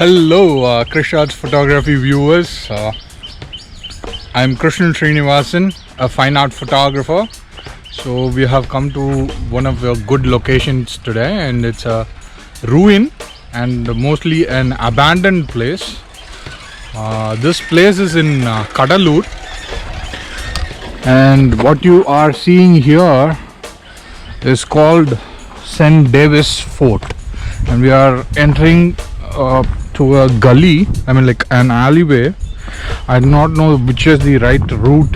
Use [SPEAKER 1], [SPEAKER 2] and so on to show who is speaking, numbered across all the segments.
[SPEAKER 1] Hello, Krish photography viewers. I'm Krishnan Srinivasan, a fine art photographer. So we have come to one of the good locations today, and it's a ruin and mostly an abandoned place. This place is in Kadalur, and what you are seeing here is called St.David Fort, and we are entering to a gully, like an alleyway. I do not know which is the right route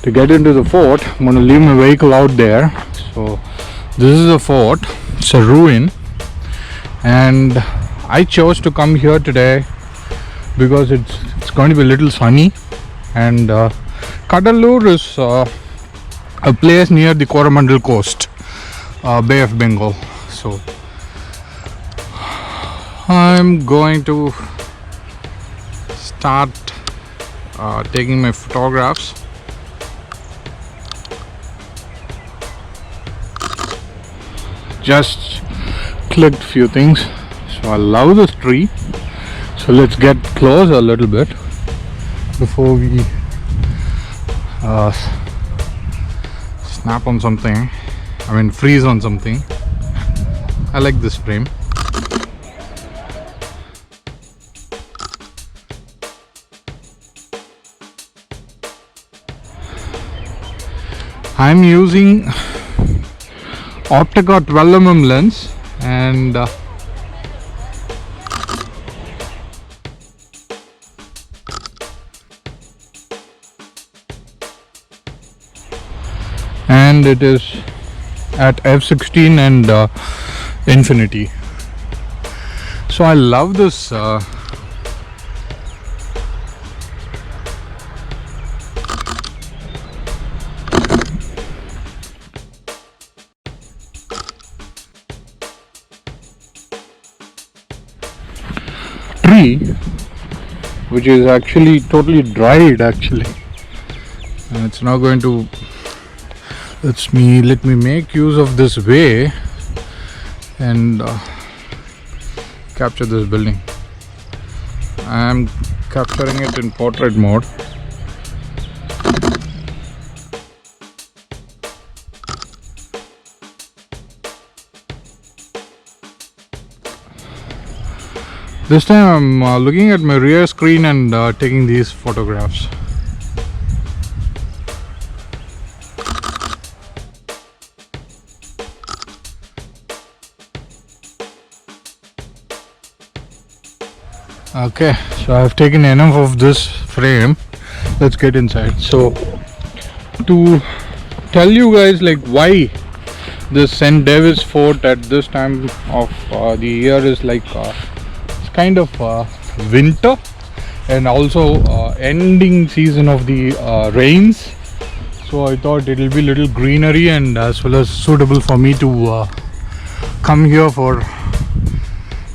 [SPEAKER 1] to get into the fort. I'm going to leave my vehicle out there. So this is a fort, it's a ruin, and I chose to come here today because it's going to be a little sunny, and Kadalur is a place near the Coromandel coast, Bay of Bengal. So I'm going to start taking my photographs. Just clicked few things. So I love this tree. So let's get close a little bit before we snap on something. Freeze on something. I like this frame. I'm using Optica 12mm lens, and it is at f16 and infinity. So I love this tree, which is actually totally dried and it's now going to let me make use of this way and capture this building. I am capturing it in portrait mode. This time I'm looking at my rear screen and taking these photographs. Okay, so I have taken enough of this frame. Let's get inside. So to tell you guys why this St. David's Fort at this time of the year is it's kind of winter and also ending season of the rains. So I thought it will be a little greenery and as well as suitable for me to come here for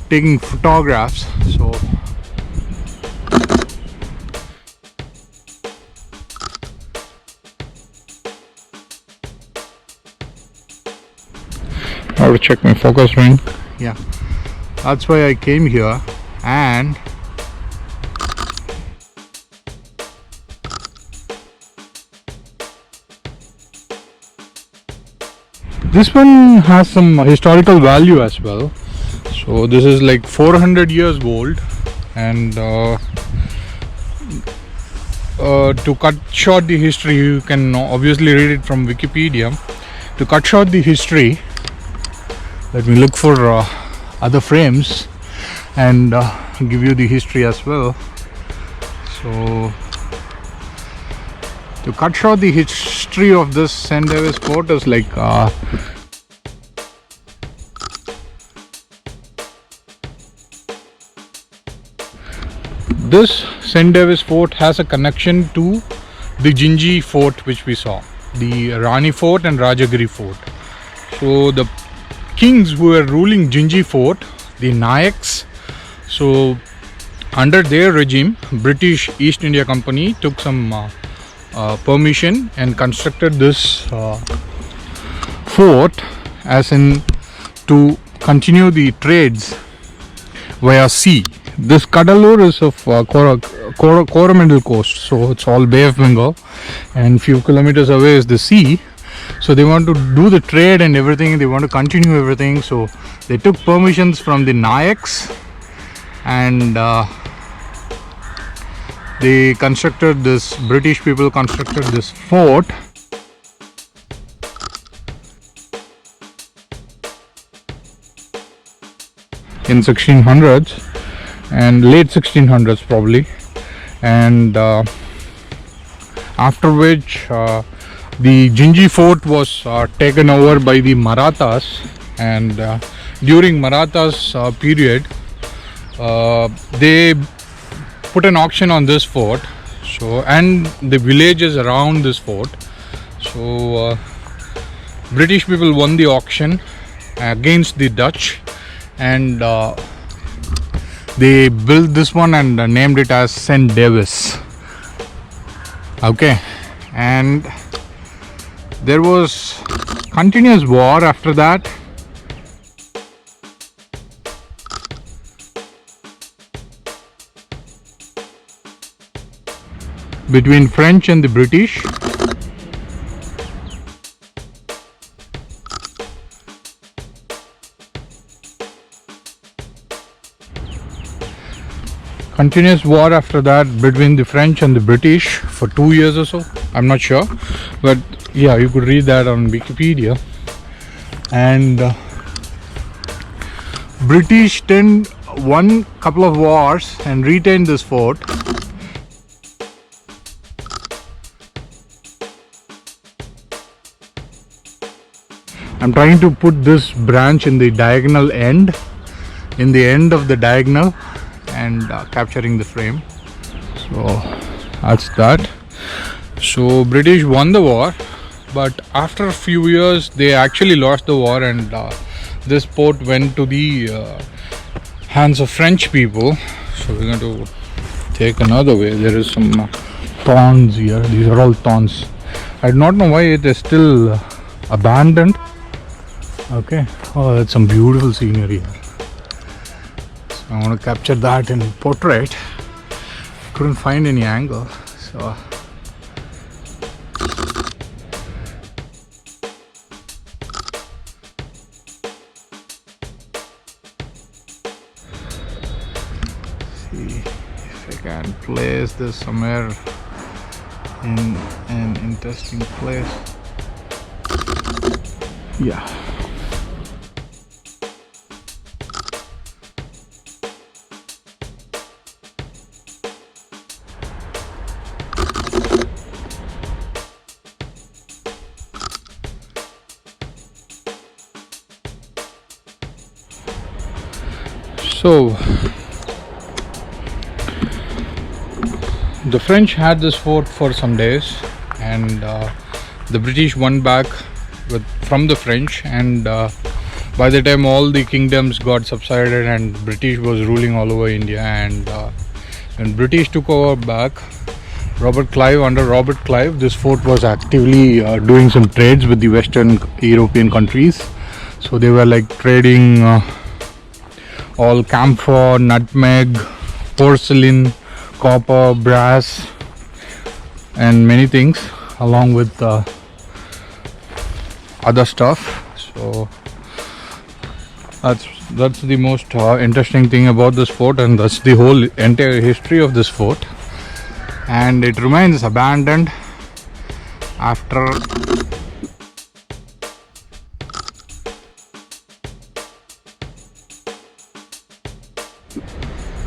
[SPEAKER 1] taking photographs. So I have to check my focus ring. Yeah, that's why I came here. And this one has some historical value as well. So this is 400 years old, and to cut short the history, you can obviously read it from Wikipedia. To cut short the history, let me look for other frames and give you the history as well. So to cut short the history of this St. David's Fort is this St. David's Fort has a connection to the Jinji Fort which we saw, the Rani Fort and Rajagiri Fort. So the kings who were ruling Jinji Fort, the Nayaks, so under their regime, British East India Company took some permission and constructed this fort as in to continue the trades via sea. this Cuddalore is of Coromandel coast, so it's all Bay of Bengal, and few kilometers away is the sea. So they want to do the trade and everything, they want to continue everything, so they took permissions from the Nayaks, and they constructed this, British people constructed this fort. In 1600s and late 1600s probably, and after which the Jinji fort was taken over by the Marathas, and during Marathas period they put an auction on this fort, so, and the villages around this fort. So British people won the auction against the Dutch, and they built this one and named it as St.David. Okay, and there was continuous war after that. Between French and the British. Continuous war after that between the French and the British for 2 years or so. I'm not sure, but yeah, you could read that on Wikipedia. And British then won couple of wars and retained this fort. I'm trying to put this branch in the diagonal end, in the end of the diagonal, and capturing the frame. So that's that. So British won the war, but after a few years they actually lost the war, and this port went to the hands of French people. So we're going to take another way. There is some thorns here. These are all thorns. I do not know why it is still abandoned. Okay. Oh, that's some beautiful scenery here. I want to capture that in portrait. Couldn't find any angle, so see if I can place this somewhere in an interesting place. Yeah. So the French had this fort for some days, and the British won back from the French, and by the time all the kingdoms got subsided and British was ruling all over India, and when British took over back, under Robert Clive, this fort was actively doing some trades with the Western European countries. So they were like trading all camphor, nutmeg, porcelain, copper, brass, and many things, along with other stuff. So that's the most interesting thing about this fort, and that's the whole entire history of this fort. And it remains abandoned after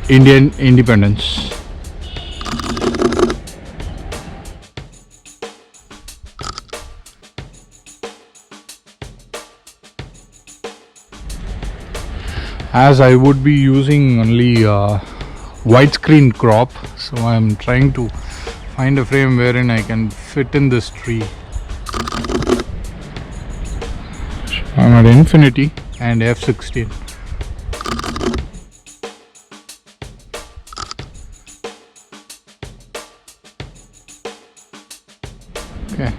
[SPEAKER 1] Indian independence. As I would be using only widescreen crop, so I'm trying to find a frame wherein I can fit in this tree. So I'm at infinity and f16. Okay,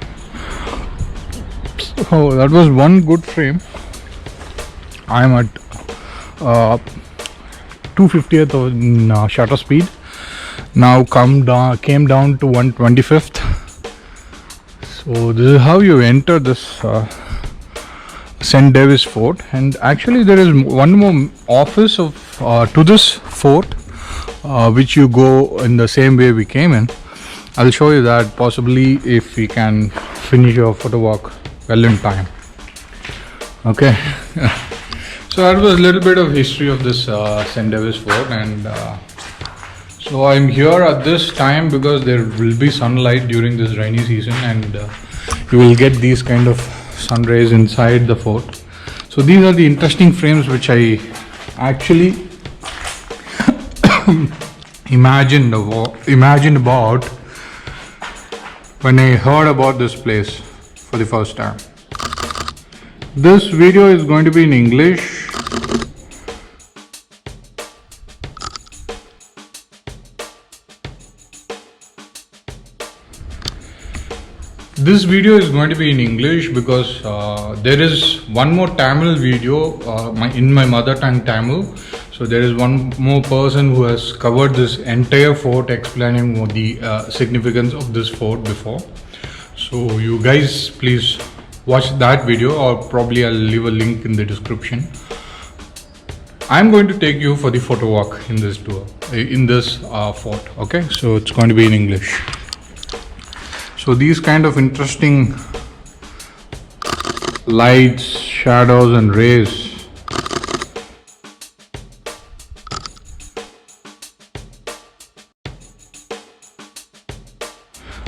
[SPEAKER 1] so that was one good frame. I'm at 250th in shutter speed. Now came down to 125th. So this is how you enter this St. David's Fort. And actually there is one more office of to this fort, which you go in the same way we came in. I'll show you that possibly if we can finish our photo walk well in time. Okay. So that was a little bit of history of this St. David's Fort, and so I'm here at this time because there will be sunlight during this rainy season, and you will get these kind of sun rays inside the fort. So these are the interesting frames which I actually imagined about when I heard about this place for the first time. This video is going to be in English. This video is going to be in English because there is one more Tamil video in my mother tongue Tamil. So there is one more person who has covered this entire fort, explaining the significance of this fort before. So you guys please watch that video, or probably I'll leave a link in the description. I'm going to take you for the photo walk in this tour, in this fort. Okay, so it's going to be in English. So these kind of interesting lights, shadows and rays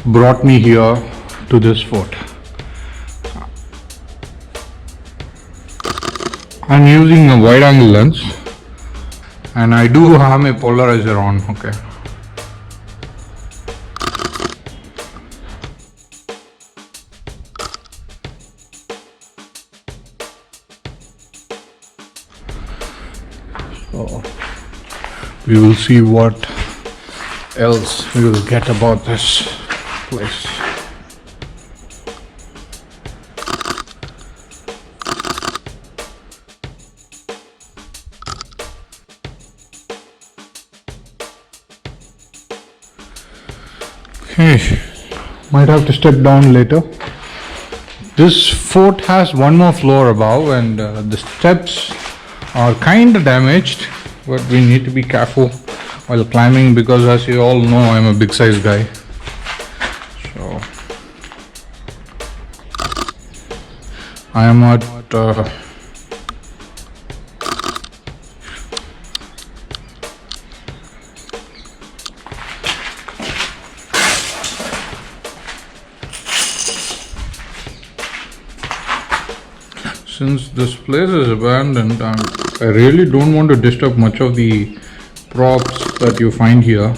[SPEAKER 1] brought me here to this fort. I'm using a wide angle lens and I do have a polarizer on. Okay. So we will see what else we will get about this place. Okay, might have to step down later. This fort has one more floor above, and the steps are kind of damaged, but we need to be careful while climbing because, as you all know, I'm a big size guy. So I am at since this place is abandoned, I really don't want to disturb much of the props that you find here.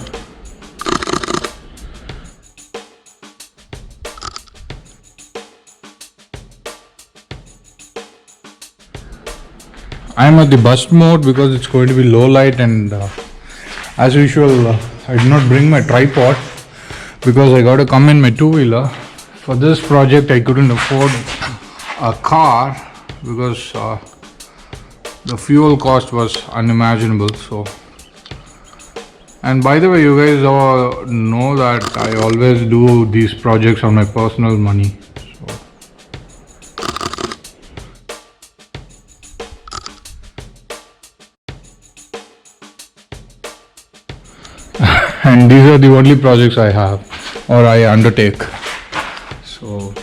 [SPEAKER 1] I am at the bust mode because it's going to be low light, and as usual I did not bring my tripod because I got to come in my two-wheeler. For this project I couldn't afford a car because the fuel cost was unimaginable. So, and by the way, you guys all know that I always do these projects on my personal money. So and these are the only projects I have or I undertake. So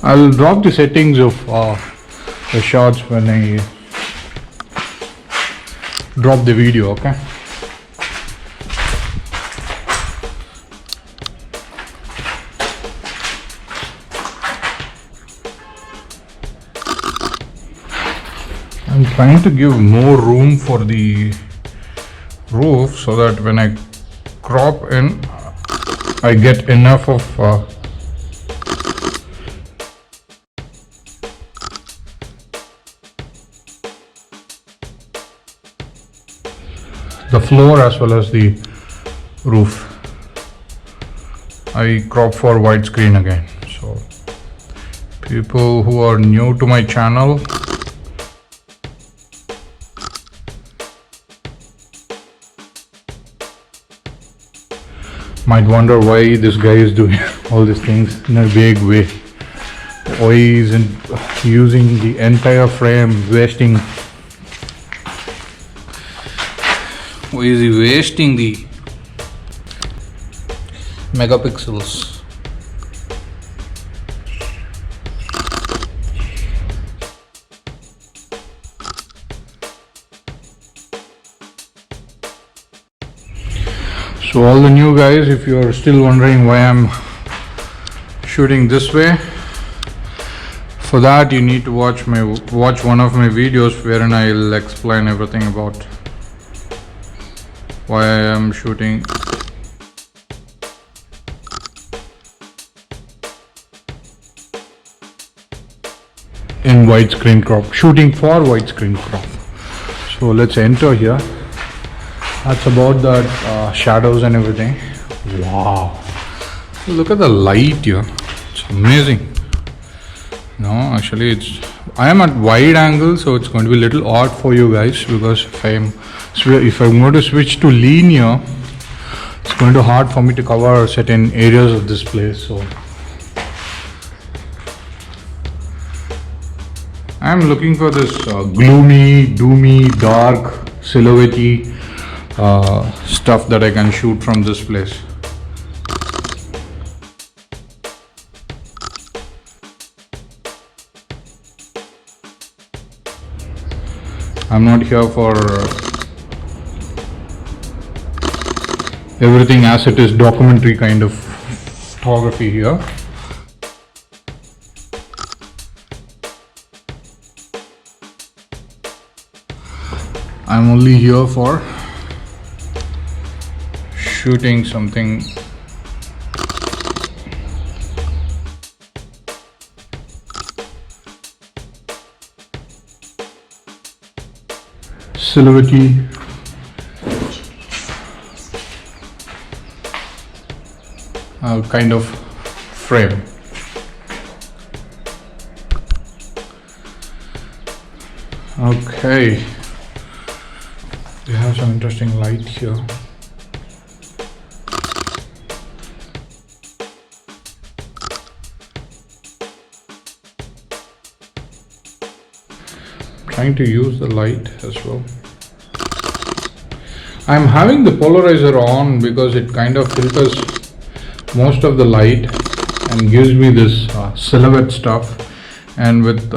[SPEAKER 1] I'll drop the settings of the shots when I drop the video, okay? I'm trying to give more room for the roof so that when I crop in, I get enough of the floor as well as the roof. I crop for widescreen again. So people who are new to my channel, might wonder why this guy is doing all these things in a big way. Why he isn't using the entire frame, wasting. Why is he wasting the megapixels? So all the new guys, if you are still wondering why I'm shooting this way, for that you need to watch one of my videos wherein I'll explain everything about why I am shooting in widescreen crop, shooting for widescreen crop. So let's enter here. That's about the shadows and everything. Wow, look at the light here, it's amazing. No, actually I am at wide angle, so it's going to be a little odd for you guys, because if I'm going to switch to linear, it's going to be hard for me to cover certain areas of this place. So I'm looking for this gloomy, doomy, dark, silhouette stuff that I can shoot from this place. I'm not here for everything as it is documentary kind of photography here. I'm only here for shooting something silhouette, kind of frame. Okay, they have some interesting light here. Trying to use the light as well. I'm having the polarizer on because it kind of filters most of the light and gives me this silhouette stuff, and with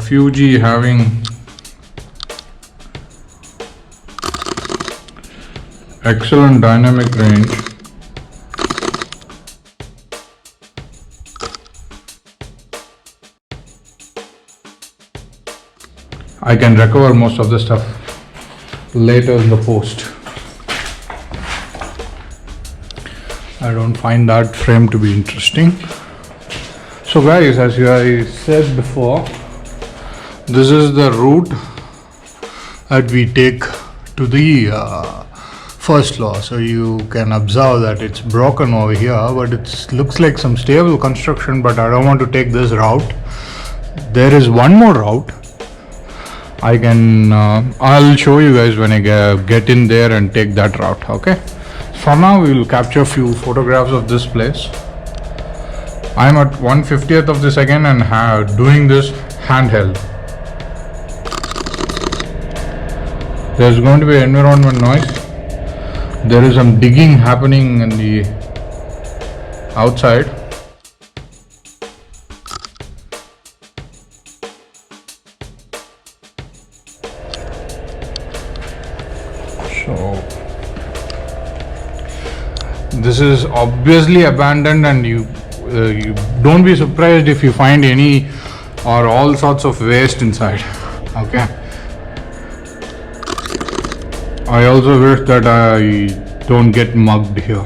[SPEAKER 1] Fuji having excellent dynamic range, I can recover most of the stuff later in the post. I don't find that frame to be interesting. So guys, as I said before, this is the route that we take to the first floor. So you can observe that it's broken over here, but it looks like some stable construction, but I don't want to take this route. There is one more route. I'll show you guys when I get in there and take that route. Okay, for now we will capture a few photographs of this place. I'm at 1/50th of the second and doing this handheld. There's going to be environment noise. There is some digging happening in the outside. So this is obviously abandoned, and you don't be surprised if you find any or all sorts of waste inside. Okay, I also wish that I don't get mugged here.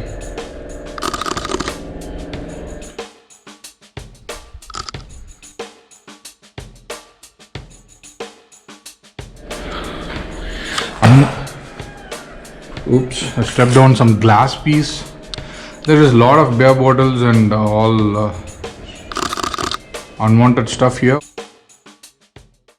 [SPEAKER 1] Oops, I stepped on some glass piece. There is a lot of beer bottles and all unwanted stuff here.